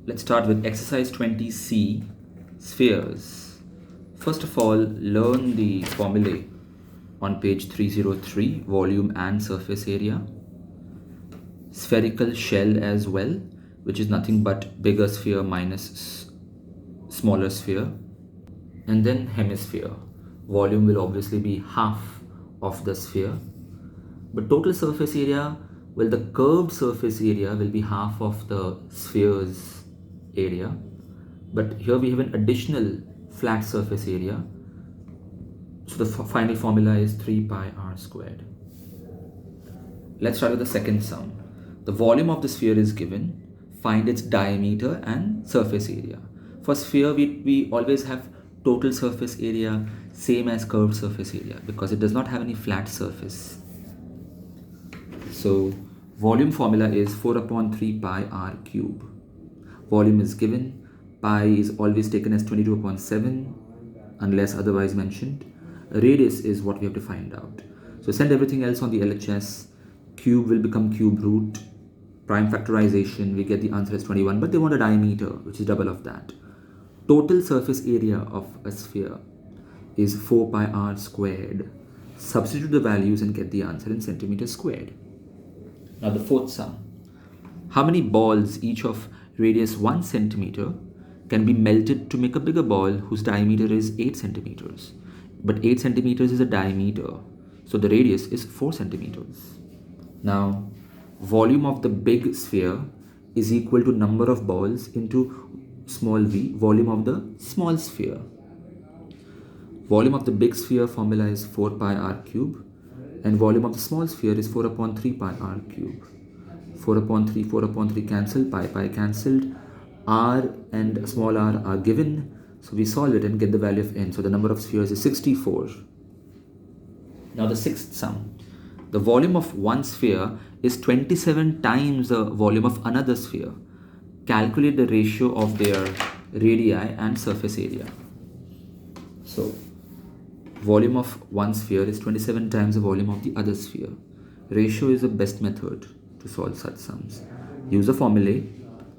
Let's start with exercise 20C, spheres. First of all, learn the formulae on page 303, volume and surface area. Spherical shell as well, which is nothing but bigger sphere minus smaller sphere. And then hemisphere. Volume will obviously be half of the sphere. But total surface area, well, the curved surface area will be half of the sphere's area. But here we have an additional flat surface area. So the final formula is 3 pi r squared. Let's start with the second sum. The volume of the sphere is given. Find its diameter and surface area. For sphere, we always have total surface area same as curved surface area because it does not have any flat surface. So volume formula is 4 upon 3 pi r cube. Volume is given. Pi is always taken as 22 upon 7 unless otherwise mentioned. Radius is what we have to find out. So send everything else on the LHS. Cube will become cube root. Prime factorization, we get the answer as 21, but they want a diameter, which is double of that. Total surface area of a sphere is 4 pi r squared. Substitute the values and get the answer in centimeters squared. Now the fourth sum. How many balls, each of radius 1 centimeter, can be melted to make a bigger ball whose diameter is 8 centimeters? But 8 centimeters is a diameter, so the radius is 4 centimeters. Now, volume of the big sphere is equal to number of balls into small v, volume of the small sphere. Volume of the big sphere formula is 4 pi r cube and volume of the small sphere is 4 upon 3 pi r cube. 4 upon 3 cancel, pi cancelled, r and small r are given, so we solve it and get the value of n. So the number of spheres is 64. Now the sixth sum. The volume of one sphere is 27 times the volume of another sphere. Calculate the ratio of their radii and surface area. So, volume of one sphere is 27 times the volume of the other sphere. Ratio is the best method to solve such sums. Use the formulae.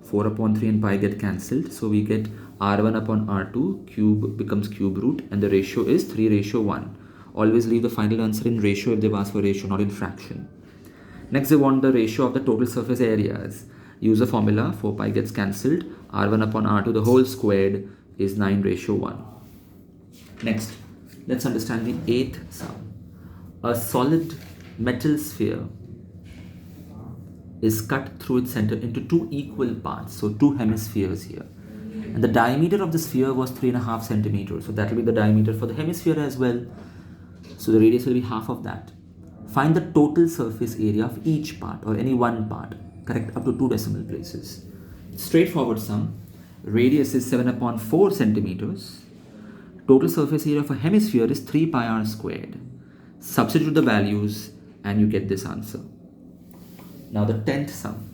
4 upon 3 and pi get cancelled. So we get r1 upon r2, cube becomes cube root, and the ratio is 3:1. Always leave the final answer in ratio if they've asked for ratio, not in fraction. Next, they want the ratio of the total surface areas. Use the formula, 4 pi gets cancelled, r1 upon r2, the whole squared is 9:1. Next, let's understand the eighth sum. A solid metal sphere is cut through its center into two equal parts, so two hemispheres here. And the diameter of the sphere was 3.5 centimeters, so that will be the diameter for the hemisphere as well. So the radius will be half of that. Find the total surface area of each part or any one part. Correct up to 2 decimal places. Straightforward sum. Radius is 7 upon 4 centimeters. Total surface area of a hemisphere is 3 pi r squared. Substitute the values and you get this answer. Now the 10th sum.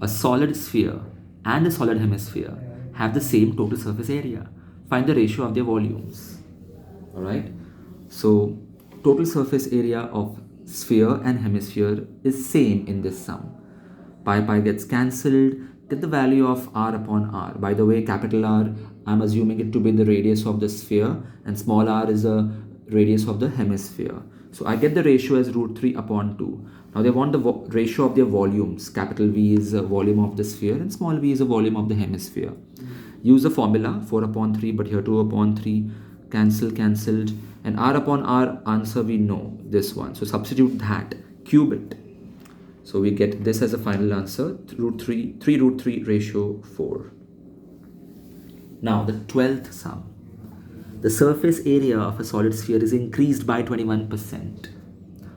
A solid sphere and a solid hemisphere have the same total surface area. Find the ratio of their volumes. Alright. So total surface area of sphere and hemisphere is same in this sum. Pi gets cancelled. Get the value of r upon r. By the way, capital R, I'm assuming it to be the radius of the sphere and small r is the radius of the hemisphere. So I get the ratio as √3 upon 2. Now they want the ratio of their volumes. Capital V is the volume of the sphere and small v is the volume of the hemisphere. Use the formula 4 upon 3, but here 2 upon 3. Cancelled, and r upon r answer we know, this one. So substitute that, cube it. So we get this as a final answer, 3√3:4. Now the 12th sum. The surface area of a solid sphere is increased by 21%.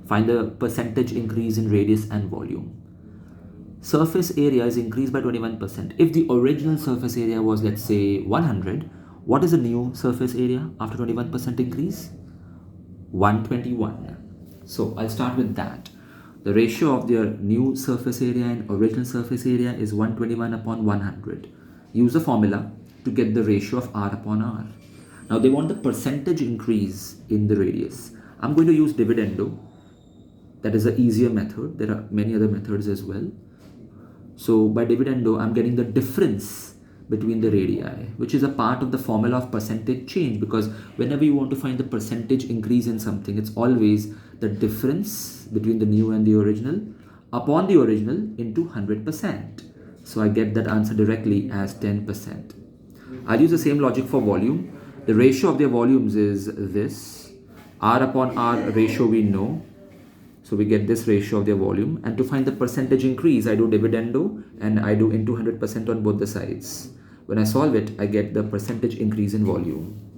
Find the percentage increase in radius and volume. Surface area is increased by 21%. If the original surface area was, let's say, 100, what is the new surface area after 21% increase? 121. So I'll start with that. The ratio of their new surface area and original surface area is 121 upon 100. Use the formula to get the ratio of r upon r. Now they want the percentage increase in the radius. I'm going to use dividendo. That is the easier method. There are many other methods as well. So by dividendo, I'm getting the difference between the radii, which is a part of the formula of percentage change, because whenever you want to find the percentage increase in something, it's always the difference between the new and the original upon the original into 100%. So I get that answer directly as 10%. I'll use the same logic for volume. The ratio of their volumes is this. R upon R ratio we know. So we get this ratio of their volume. And to find the percentage increase, I do dividendo and I do into 100% on both the sides. When I solve it, I get the percentage increase in volume.